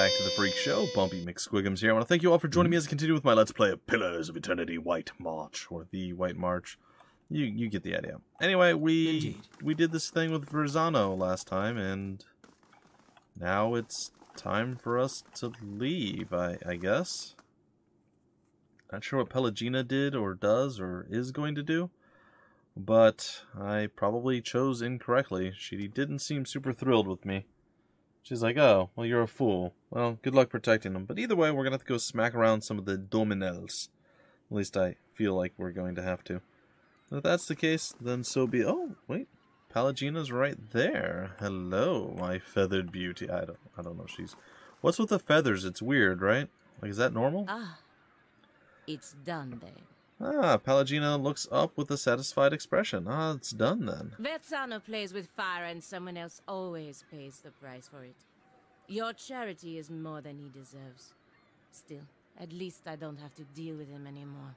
back to the Freak Show. Bumpy McSquigums here. I want to thank you all for joining me as I continue with my Let's Play of Pillars of Eternity White March, or the White March. You get the idea. Anyway, we did this thing with Verzano last time, and now it's time for us to leave, I guess. Not sure what Pallegina did, or does, or is going to do, but I probably chose incorrectly. She didn't seem super thrilled with me. She's like, oh, well, you're a fool. Well, good luck protecting them. But either way, we're going to have to go smack around some of the Dominels. At least I feel like we're going to have to. If that's the case, then so be it. Oh, wait. Pallegina's right there. Hello, my feathered beauty. I don't know. What's with the feathers? It's weird, right? Like, is that normal? Ah, it's done then. Ah, Pallegina looks up with a satisfied expression. Ah, it's done then. Verzano plays with fire and someone else always pays the price for it. Your charity is more than he deserves. Still, at least I don't have to deal with him anymore.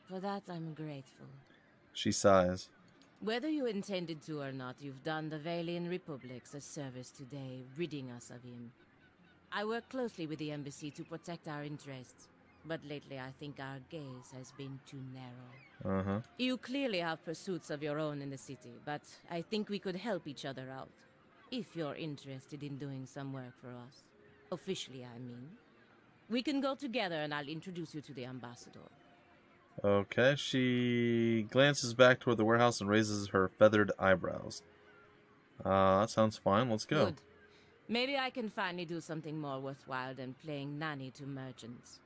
For that, I'm grateful. She sighs. Whether you intended to or not, you've done the Valian Republics a service today, ridding us of him. I work closely with the embassy to protect our interests. But lately I think our gaze has been too narrow. Uh-huh. You clearly have pursuits of your own in the city, but I think we could help each other out. If you're interested in doing some work for us. Officially, I mean. We can go together and I'll introduce you to the ambassador. Okay, she glances back toward the warehouse and raises her feathered eyebrows. That sounds fine. Let's go. Good. Maybe I can finally do something more worthwhile than playing nanny to merchants.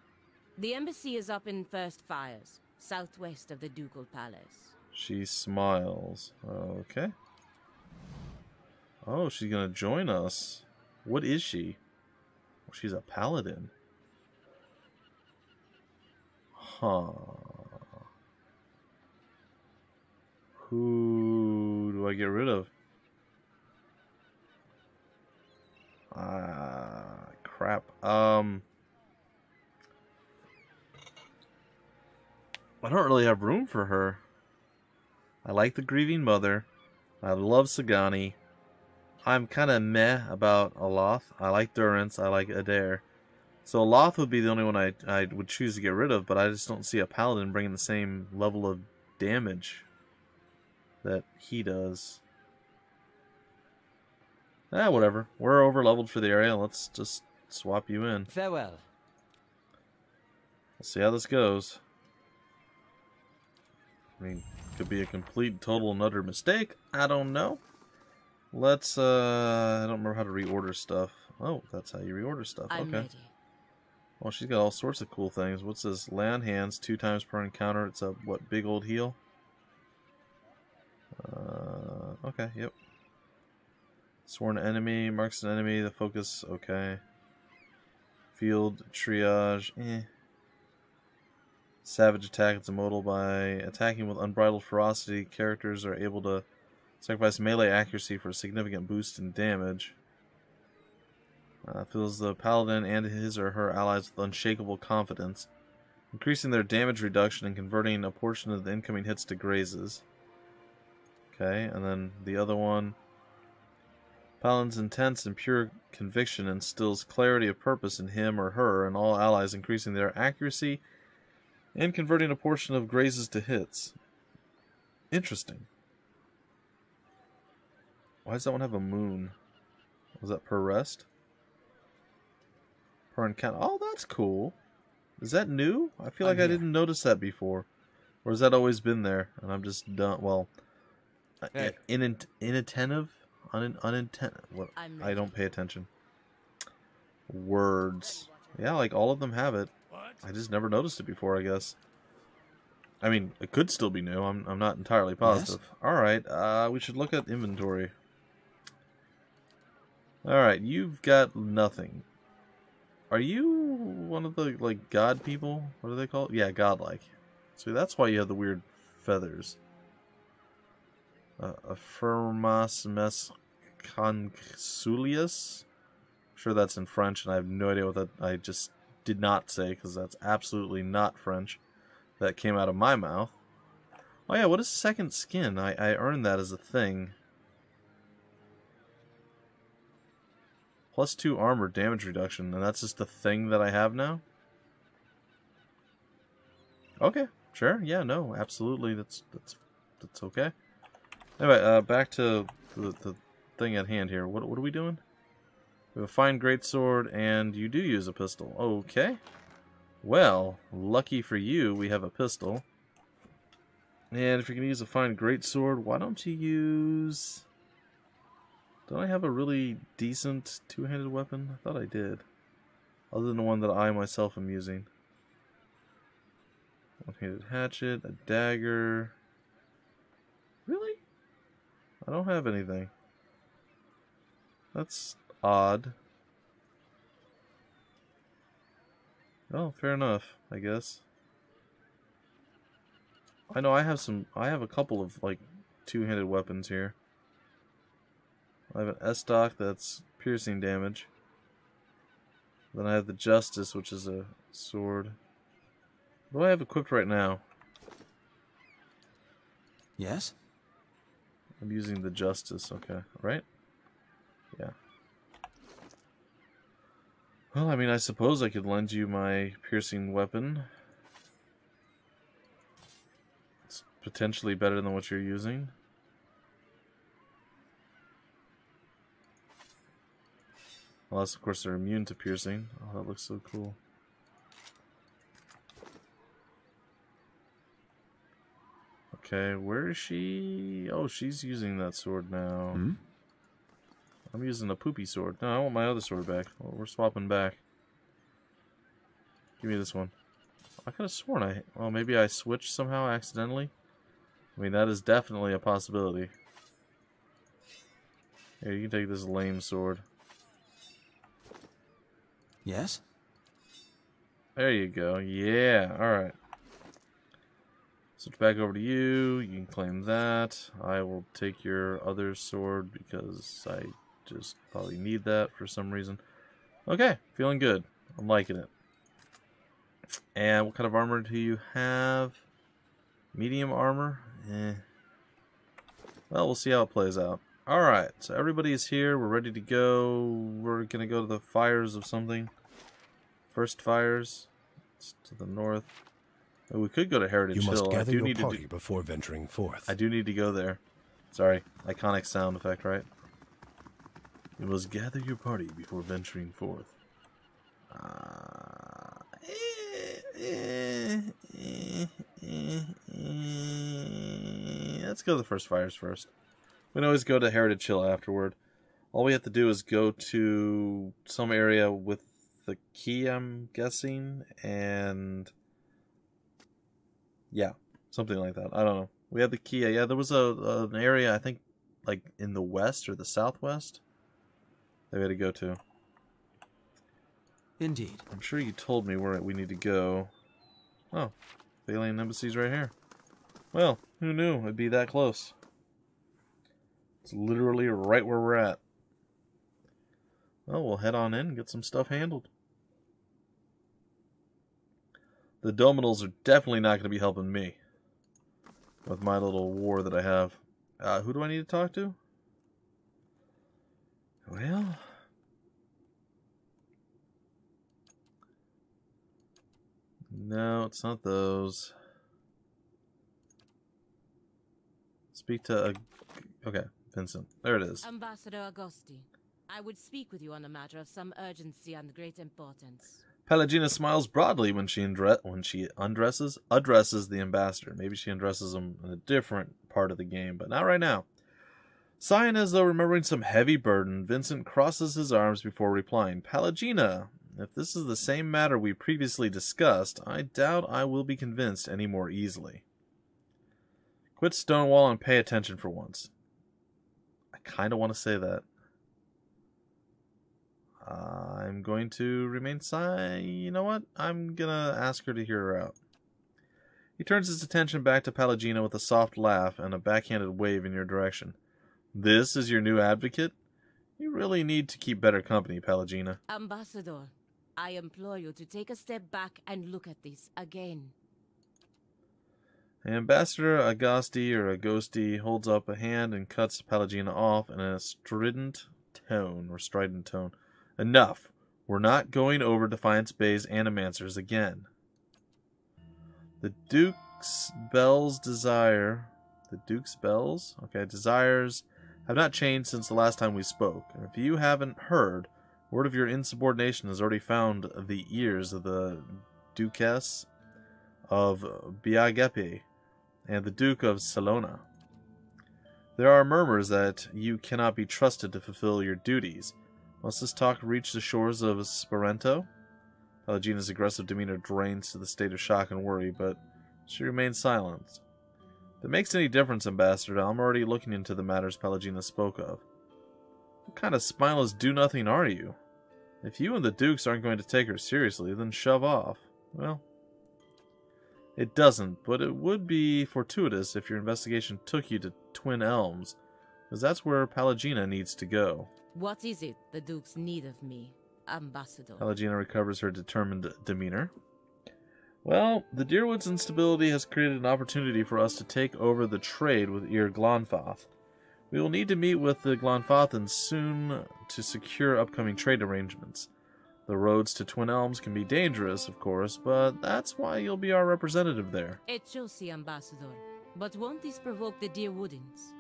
The embassy is up in First Fires, southwest of the Ducal Palace. She smiles. Okay. Oh, she's gonna join us. What is she? Oh, she's a paladin. Huh. Who do I get rid of? Crap. I don't really have room for her. I like the Grieving Mother. I love Sagani. I'm kind of meh about Aloth. I like Durance. I like Adair. So Aloth would be the only one I would choose to get rid of, but I just don't see a paladin bringing the same level of damage that he does. Whatever. We're over-leveled for the area. Let's just swap you in. Farewell. We'll see how this goes. I mean, could be a complete, total, and utter mistake. I don't know. Let's, I don't remember how to reorder stuff. Oh, that's how you reorder stuff. I'm okay. ready. Well, she's got all sorts of cool things. What's this? Lay on hands 2 times per encounter. It's a, what, big old heal? Okay, yep. Sworn enemy. Marks an enemy. The focus, okay. Field, triage, Savage attack. It's immortal. By attacking with unbridled ferocity, characters are able to sacrifice melee accuracy for a significant boost in damage. Fills the paladin and his or her allies with unshakable confidence, increasing their damage reduction and converting a portion of the incoming hits to grazes. Okay, and then the other one. Paladin's intense and pure conviction instills clarity of purpose in him or her and all allies, increasing their accuracy and converting a portion of grazes to hits. Interesting. Why does that one have a moon? Was that per rest? Per encounter. Oh, that's cool. Is that new? I feel like I didn't notice that before. Or has that always been there? And I'm just done. Well, inattentive? Unintended. What? I don't pay attention. Words. Yeah, like all of them have it. I just never noticed it before, I guess. I mean, it could still be new. I'm not entirely positive. Yes. Alright, we should look at inventory. Alright, you've got nothing. Are you one of the, like, god people? What are they called? Yeah, godlike. So that's why you have the weird feathers. Affirmas mes consulius? I'm sure that's in French, and I have no idea what that I just did not say, because that's absolutely not French. That came out of my mouth. Oh yeah, what is second skin? I earned that as a thing. +2 armor damage reduction, and that's just the thing that I have now? Okay, sure, yeah, no, absolutely, that's okay. Anyway, back to the thing at hand here. What are we doing? We have a fine greatsword, and you do use a pistol. Okay. Well, lucky for you, we have a pistol. And if you're going to use a fine greatsword, why don't you use... Don't I have a really decent two-handed weapon? I thought I did. Other than the one that I myself am using. One-handed hatchet, a dagger... Really? I don't have anything. That's odd. Oh, fair enough, I guess. I know I have a couple of, like, two-handed weapons here. I have an S-stock that's piercing damage. Then I have the Justice, which is a sword. What do I have equipped right now? Yes? I'm using the Justice, okay, right? Yeah. Well, I mean, I suppose I could lend you my piercing weapon. It's potentially better than what you're using. Unless, of course, they're immune to piercing. Oh, that looks so cool. Okay, where is she? Oh, she's using that sword now. Hmm? I'm using a poopy sword. No, I want my other sword back. Well, we're swapping back. Give me this one. I could have sworn well, maybe I switched somehow accidentally. I mean, that is definitely a possibility. Here, you can take this lame sword. Yes? There you go. Yeah, alright. Switch back over to you. You can claim that. I will take your other sword because I just probably need that for some reason. Okay, feeling good. I'm liking it. And what kind of armor do you have? Medium armor? Eh. Well, we'll see how it plays out. Alright, so everybody is here. We're ready to go. We're going to go to the fires of something. First fires. It's to the north. Oh, we could go to Heritage Hill. You must gather your party before venturing forth. I do need to go there. Sorry, iconic sound effect, right? You must gather your party before venturing forth. Let's go to the first fires first. We can always go to Heritage Hill afterward. All we have to do is go to some area with the key, I'm guessing, and yeah, something like that. I don't know. We had the key. Yeah, there was an area, I think, like in the west or the southwest that we had to go to. Indeed. I'm sure you told me where we need to go. Oh, the alien embassy's right here. Well, who knew it'd be that close? It's literally right where we're at. Well, we'll head on in and get some stuff handled. The Dominals are definitely not going to be helping me with my little war that I have. Who do I need to talk to? Well, no, it's not those. Speak to okay, Vincent. There it is. Ambassador Agosti, I would speak with you on a matter of some urgency and great importance. Pallegina smiles broadly when she addresses the ambassador. Maybe she undresses him in a different part of the game, but not right now. Sighing as though remembering some heavy burden, Vincent crosses his arms before replying. Pallegina, if this is the same matter we previously discussed, I doubt I will be convinced any more easily. Quit Stonewall and pay attention for once. I kind of want to say that. I'm going to remain silent. You know what? I'm going to ask her to hear her out. He turns his attention back to Pallegina with a soft laugh and a backhanded wave in your direction. This is your new advocate? You really need to keep better company, Pallegina. Ambassador, I implore you to take a step back and look at this again. Ambassador Agosti holds up a hand and cuts Pallegina off in a strident tone. Enough. We're not going over Defiance Bay's Animancers again. The Duke's Bells desire... The Duke's Bells? Okay, desires have not changed since the last time we spoke. And if you haven't heard, word of your insubordination has already found the ears of the Duchess of Biagepi and the Duke of Salona. There are murmurs that you cannot be trusted to fulfill your duties. Must this talk reach the shores of Sparento? Pallegina's aggressive demeanor drains to the state of shock and worry, but she remains silent. If it makes any difference, Ambassador, I'm already looking into the matters Pallegina spoke of. What kind of spineless do-nothing are you? If you and the Dukes aren't going to take her seriously, then shove off. Well, it doesn't, but it would be fortuitous if your investigation took you to Twin Elms, because that's where Pallegina needs to go. What is it the Dukes need of me, Ambassador? Pallegina recovers her determined demeanor. Well, the Deerwood's instability has created an opportunity for us to take over the trade with Ir Glonfoth. We will need to meet with the Glonfothans soon to secure upcoming trade arrangements. The roads to Twin Elms can be dangerous, of course, but that's why you'll be our representative there. Echosi, Ambassador. But won't this provoke the Deerwoodans?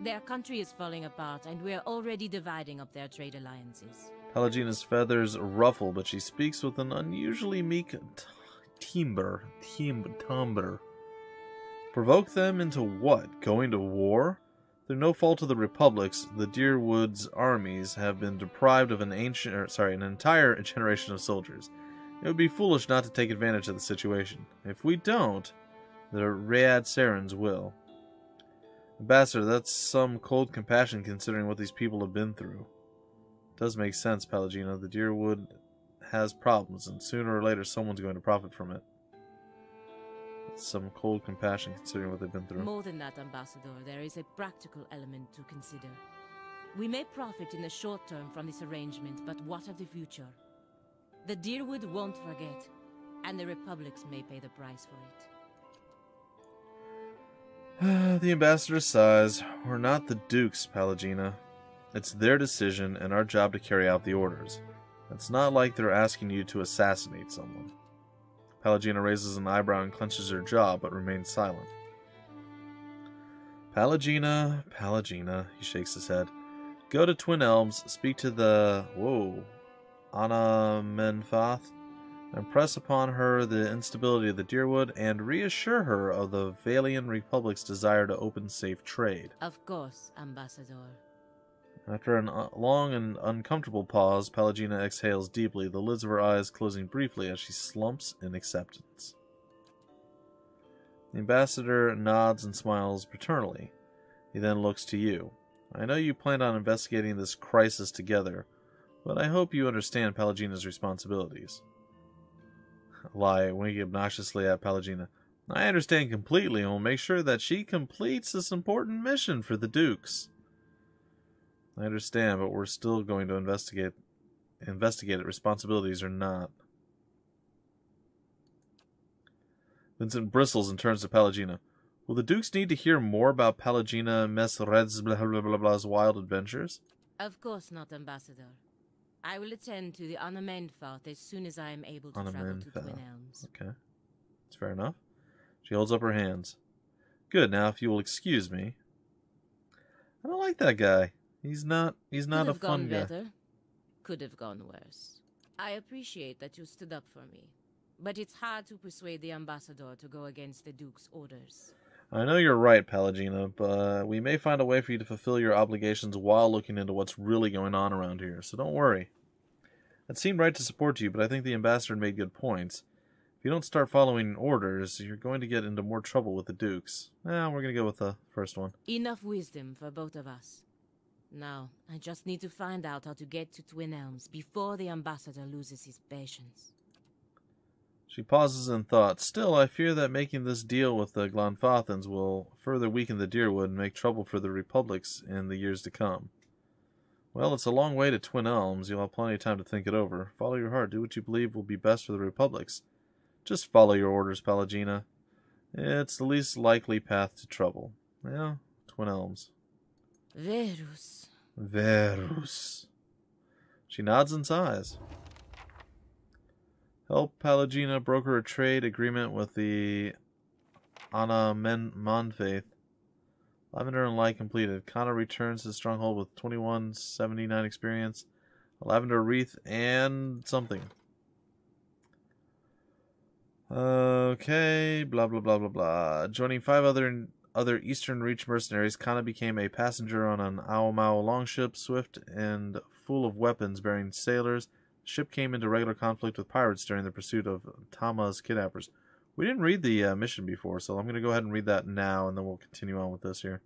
Their country is falling apart, and we are already dividing up their trade alliances. Pallegina's feathers ruffle, but she speaks with an unusually meek timbre. Provoke them into what? Going to war? Through no fault of the Republic's, the Deerwood's armies have been deprived of an entire generation of soldiers. It would be foolish not to take advantage of the situation. If we don't, the Rayad Sarens will. Ambassador, that's some cold compassion considering what these people have been through. It does make sense, Pallegina. The Deerwood has problems, and sooner or later someone's going to profit from it. That's some cold compassion considering what they've been through. More than that, Ambassador, there is a practical element to consider. We may profit in the short term from this arrangement, but what of the future? The Deerwood won't forget, and the Republics may pay the price for it. The Ambassador sighs. We're not the Dukes, Pallegina. It's their decision and our job to carry out the orders. It's not like they're asking you to assassinate someone. Pallegina raises an eyebrow and clenches her jaw, but remains silent. Pallegina, he shakes his head. Go to Twin Elms, speak to the... Anna Menfath, and press upon her the instability of the Deerwood, and reassure her of the Valian Republic's desire to open safe trade. Of course, Ambassador. After a long and uncomfortable pause, Pallegina exhales deeply, the lids of her eyes closing briefly as she slumps in acceptance. The Ambassador nods and smiles paternally. He then looks to you. I know you planned on investigating this crisis together, but I hope you understand Pallegina's responsibilities. Lie, winking obnoxiously at Pallegina. I understand completely and will make sure that she completes this important mission for the Dukes. I understand, but we're still going to investigate it, responsibilities or not. Vincent bristles and turns to Pallegina. Will the Dukes need to hear more about Pallegina Mesred's blah-blah-blah-blah's wild adventures? Of course not, Ambassador. I will attend to the Anna Menfath as soon as I am able to travel to Twin Elms. Okay. That's fair enough. She holds up her hands. Good, now if you will excuse me. I don't like that guy. He's not a fun guy. Better. Could have gone worse. I appreciate that you stood up for me, but it's hard to persuade the Ambassador to go against the Duke's orders. I know you're right, Pallegina, but we may find a way for you to fulfill your obligations while looking into what's really going on around here, so don't worry. It seemed right to support you, but I think the Ambassador made good points. If you don't start following orders, you're going to get into more trouble with the Dukes. We're going to go with the first one. Enough wisdom for both of us. Now, I just need to find out how to get to Twin Elms before the Ambassador loses his patience. She pauses in thought. Still, I fear that making this deal with the Glonfothans will further weaken the Deerwood and make trouble for the Republics in the years to come. Well, it's a long way to Twin Elms. You'll have plenty of time to think it over. Follow your heart. Do what you believe will be best for the Republics. Just follow your orders, Pallegina. It's the least likely path to trouble. Yeah, Twin Elms. Verus. Verus. She nods and sighs. Help Pallegina broker a trade agreement with the Ana Monfaith. Lavender and Light completed. Kana returns to the stronghold with 2179 experience. A lavender wreath and something. Okay, blah blah blah blah blah. Joining 5 other Eastern Reach mercenaries, Kana became a passenger on an Aomao longship, swift and full of weapons bearing sailors. The ship came into regular conflict with pirates during the pursuit of Tama's kidnappers. We didn't read the mission before, so I'm going to go ahead and read that now, and then we'll continue on with this here.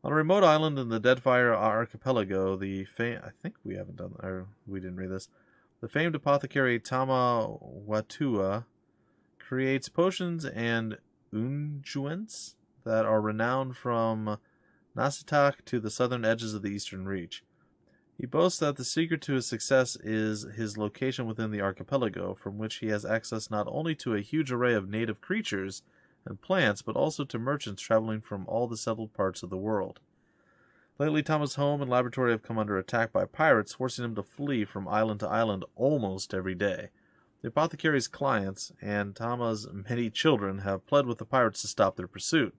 On a remote island in the Deadfire archipelago, I think we haven't done, or we didn't read this. The famed apothecary Tama Watua creates potions and unguents that are renowned from Nasitak to the southern edges of the Eastern Reach. He boasts that the secret to his success is his location within the archipelago, from which he has access not only to a huge array of native creatures and plants, but also to merchants traveling from all the settled parts of the world. Lately, Tama's home and laboratory have come under attack by pirates, forcing him to flee from island to island almost every day. The apothecary's clients and Tama's many children have pled with the pirates to stop their pursuit.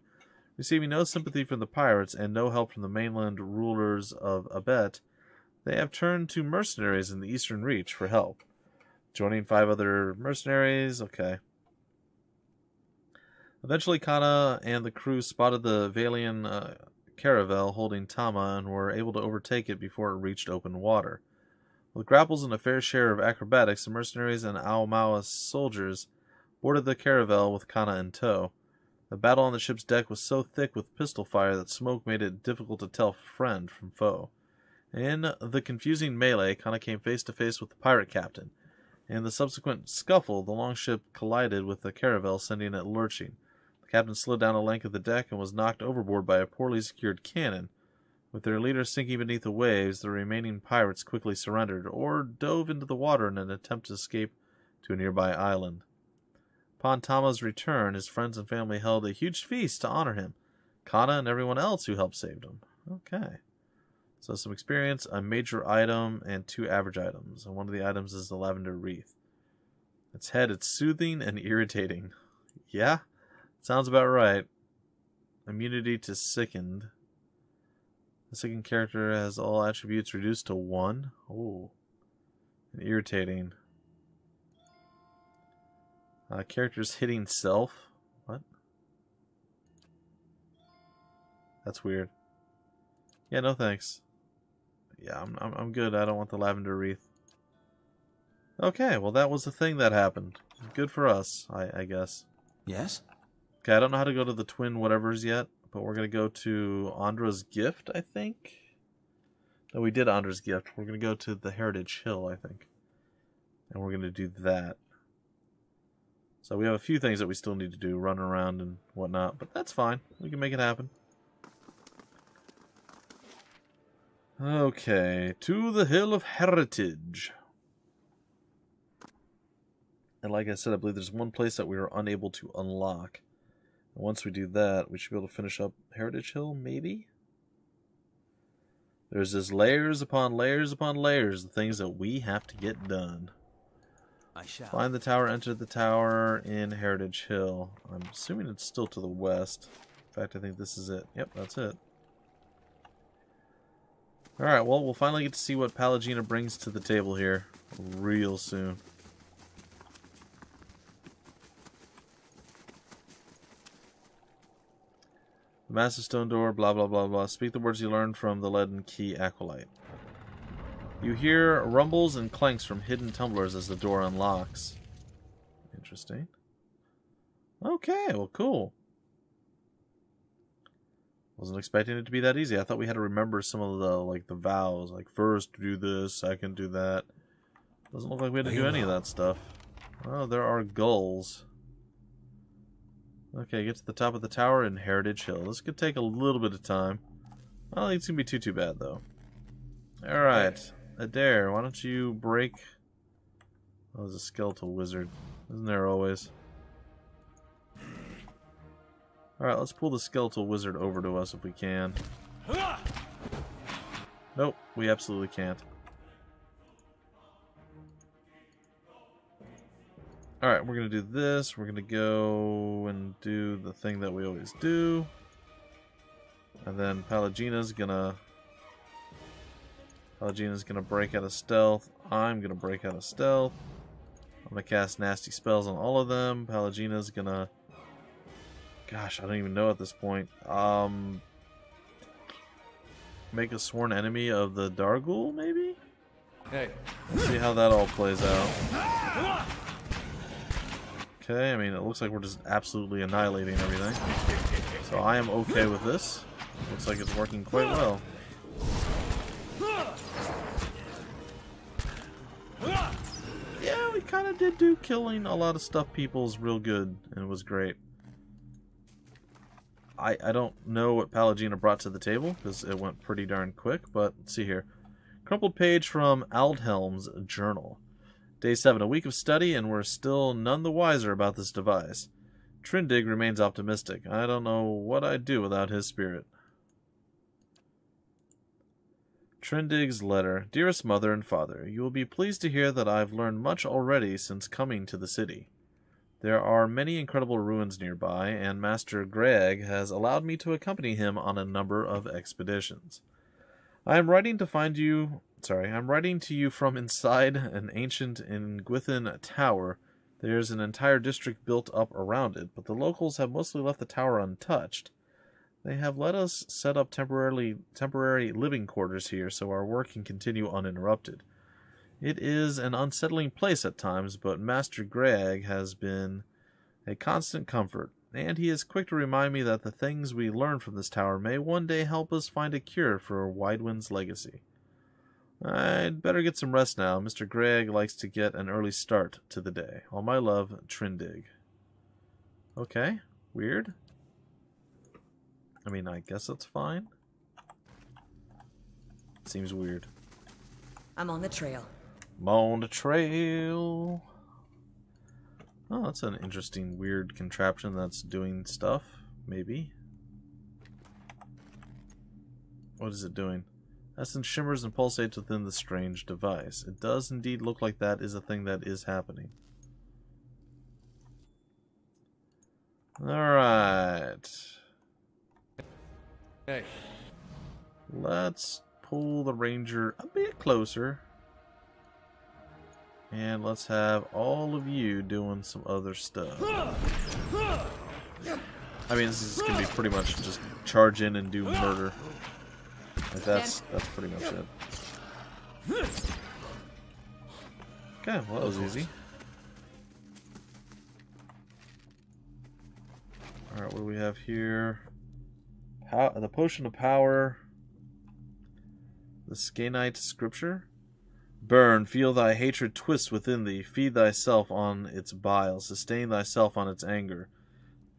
Receiving no sympathy from the pirates and no help from the mainland rulers of Abet, they have turned to mercenaries in the Eastern Reach for help. Joining 5 other mercenaries, okay. Eventually, Kana and the crew spotted the Valian caravel holding Tama and were able to overtake it before it reached open water. With grapples and a fair share of acrobatics, the mercenaries and Aomawa soldiers boarded the caravel with Kana in tow. The battle on the ship's deck was so thick with pistol fire that smoke made it difficult to tell friend from foe. In the confusing melee, Kana came face to face with the pirate captain. In the subsequent scuffle, the longship collided with the caravel, sending it lurching. The captain slid down a length of the deck and was knocked overboard by a poorly secured cannon. With their leader sinking beneath the waves, the remaining pirates quickly surrendered, or dove into the water in an attempt to escape to a nearby island. Upon Tama's return, his friends and family held a huge feast to honor him, Kana and everyone else who helped save him. Okay. So some experience, a major item, and 2 average items. And one of the items is the lavender wreath. Its head, it's soothing and irritating. Yeah, sounds about right. Immunity to sickened. The sickened character has all attributes reduced to 1. Oh. And irritating. Character's hitting self. What? That's weird. Yeah, no thanks. Yeah, I'm good. I don't want the lavender wreath. Okay, well that was the thing that happened. Good for us, I guess. Yes? Okay, I don't know how to go to the twin whatevers yet, but we're going to go to Andra's Gift, I think? No, we did Andra's Gift. We're going to go to the Heritage Hill, I think. And we're going to do that. So we have a few things that we still need to do, run around and whatnot, but that's fine. We can make it happen. Okay, to the Hill of Heritage. And like I said, I believe there's one place that we were unable to unlock. And once we do that, we should be able to finish up Heritage Hill, maybe? There's just layers upon layers upon layers of things that we have to get done. I shall. Find the tower, enter the tower in Heritage Hill. I'm assuming it's still to the west. In fact, I think this is it. Yep, that's it. Alright, well, we'll finally get to see what Pallegina brings to the table here real soon. The massive stone door, blah, blah, blah, blah. Speak the words you learned from the leaden key acolyte. You hear rumbles and clanks from hidden tumblers as the door unlocks. Interesting. Okay, well, cool. Wasn't expecting it to be that easy. I thought we had to remember some of the vows, like first do this, second do that. Doesn't look like we had to do any of that stuff. Oh, there are gulls. Okay, get to the top of the tower in Heritage Hill. This could take a little bit of time. I don't think it's gonna be too bad though. Alright. Adair, why don't you break... Oh, there's a skeletal wizard. Isn't there always? Alright, let's pull the skeletal wizard over to us if we can. Nope, we absolutely can't. Alright, we're going to do this. We're going to go and do the thing that we always do. And then Pallegina's going to break out of stealth. I'm going to break out of stealth. I'm going to cast nasty spells on all of them. Pallegina's going to... Gosh, I don't even know at this point. Make a sworn enemy of the Dargul, maybe? Hey. Let's see how that all plays out. Okay, I mean, it looks like we're just absolutely annihilating everything. So I am okay with this. Looks like it's working quite well. Yeah, we kind of did do killing a lot of stuff people's real good, and it was great. I don't know what Pallegina brought to the table, because it went pretty darn quick, but let's see here. Crumpled page from Aldhelm's journal. Day 7, a week of study, and we're still none the wiser about this device. Trindig remains optimistic. I don't know what I'd do without his spirit. Trindig's letter. Dearest Mother and Father, you will be pleased to hear that I've learned much already since coming to the city. There are many incredible ruins nearby, and Master Greg has allowed me to accompany him on a number of expeditions. I'm writing to you from inside an ancient Ingwithan tower. There's an entire district built up around it, but the locals have mostly left the tower untouched. They have let us set up temporary living quarters here so our work can continue uninterrupted. It is an unsettling place at times, but Master Greg has been a constant comfort, and he is quick to remind me that the things we learn from this tower may one day help us find a cure for Widewind's legacy. I'd better get some rest now. Mr. Greg likes to get an early start to the day. All my love, Trindig. Okay, weird. I mean, I guess that's fine. Seems weird. I'm on the trail. I'm on the trail. Oh, that's an interesting, weird contraption that's doing stuff. Maybe. What is it doing? Essence shimmers and pulsates within the strange device. It does indeed look like that is a thing that is happening. Alright. Hey. Let's pull the ranger a bit closer. And let's have all of you doing some other stuff. I mean, this is going to be pretty much just charge in and do murder. Like that's pretty much it. Okay, well, that was easy. Alright, what do we have here? The Potion of Power. The Skanite Scripture. Burn, feel thy hatred twist within thee, feed thyself on its bile, sustain thyself on its anger.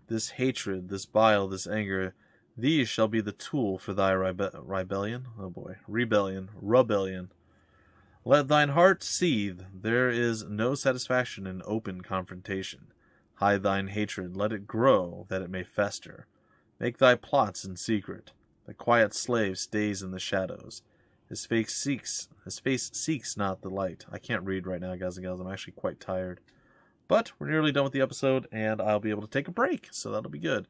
This hatred, this bile, this anger, these shall be the tool for thy rebellion. Oh boy, rebellion. Let thine heart seethe, there is no satisfaction in open confrontation. Hide thine hatred, let it grow, that it may fester. Make thy plots in secret. The quiet slave stays in the shadows. His face seeks not the light. I can't read right now, guys and gals. I'm actually quite tired. But we're nearly done with the episode, and I'll be able to take a break, so that'll be good.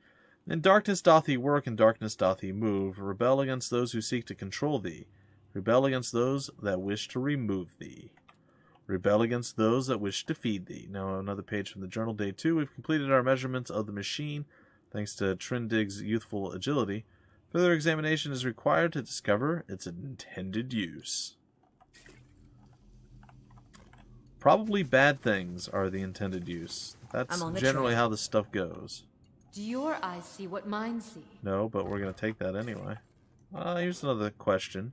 In darkness doth he work, in darkness doth he move. Rebel against those who seek to control thee. Rebel against those that wish to remove thee. Rebel against those that wish to feed thee. Now another page from the journal, day 2. We've completed our measurements of the machine, thanks to Trindig's youthful agility. Further examination is required to discover its intended use. Probably bad things are the intended use. That's generally how this stuff goes. Do your eyes see what mine see? No, but we're going to take that anyway. Here's another question.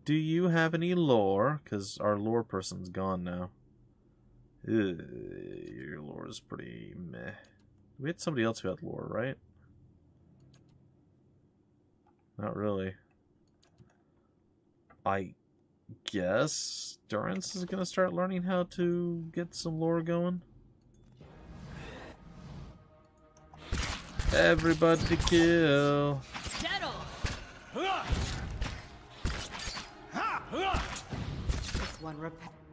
Do you have any lore? Because our lore person's gone now. Your lore is pretty meh. We had somebody else who had lore, right? Not really. I guess Durance is going to start learning how to get some lore going. Everybody to kill.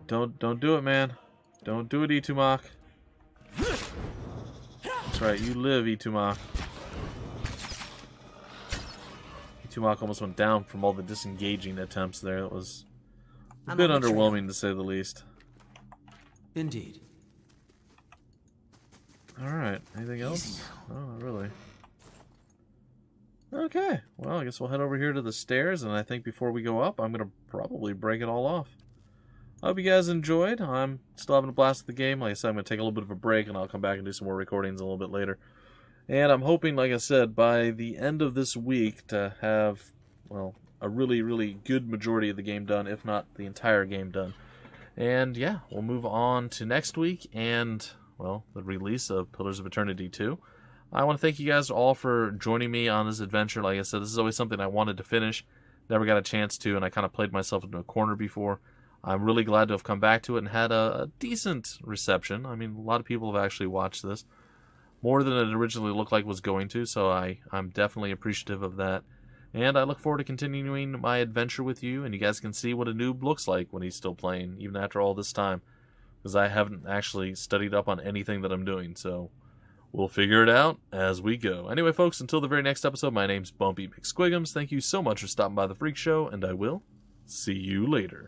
Don't do it, man. Don't do it, Itumok. That's right, you live, Itumak. Itumak almost went down from all the disengaging attempts there. It was a bit underwhelming, to say the least. Indeed. Alright, anything else? Oh, not really. Okay, well, I guess we'll head over here to the stairs, and I think before we go up, I'm going to probably break it all off. I hope you guys enjoyed. I'm still having a blast with the game. Like I said, I'm going to take a little bit of a break, and I'll come back and do some more recordings a little bit later. And I'm hoping, like I said, by the end of this week to have, well, a really, really good majority of the game done, if not the entire game done. And yeah, we'll move on to next week and, well, the release of Pillars of Eternity 2. I want to thank you guys all for joining me on this adventure. Like I said, this is always something I wanted to finish. Never got a chance to, and I kind of played myself into a corner before. I'm really glad to have come back to it and had a decent reception. I mean, a lot of people have actually watched this. More than it originally looked like it was going to, so I'm definitely appreciative of that. And I look forward to continuing my adventure with you, and you guys can see what a noob looks like when he's still playing, even after all this time. Because I haven't actually studied up on anything that I'm doing, so we'll figure it out as we go. Anyway, folks, until the very next episode, my name's Bumpy McSquigums. Thank you so much for stopping by the Freak Show, and I will see you later.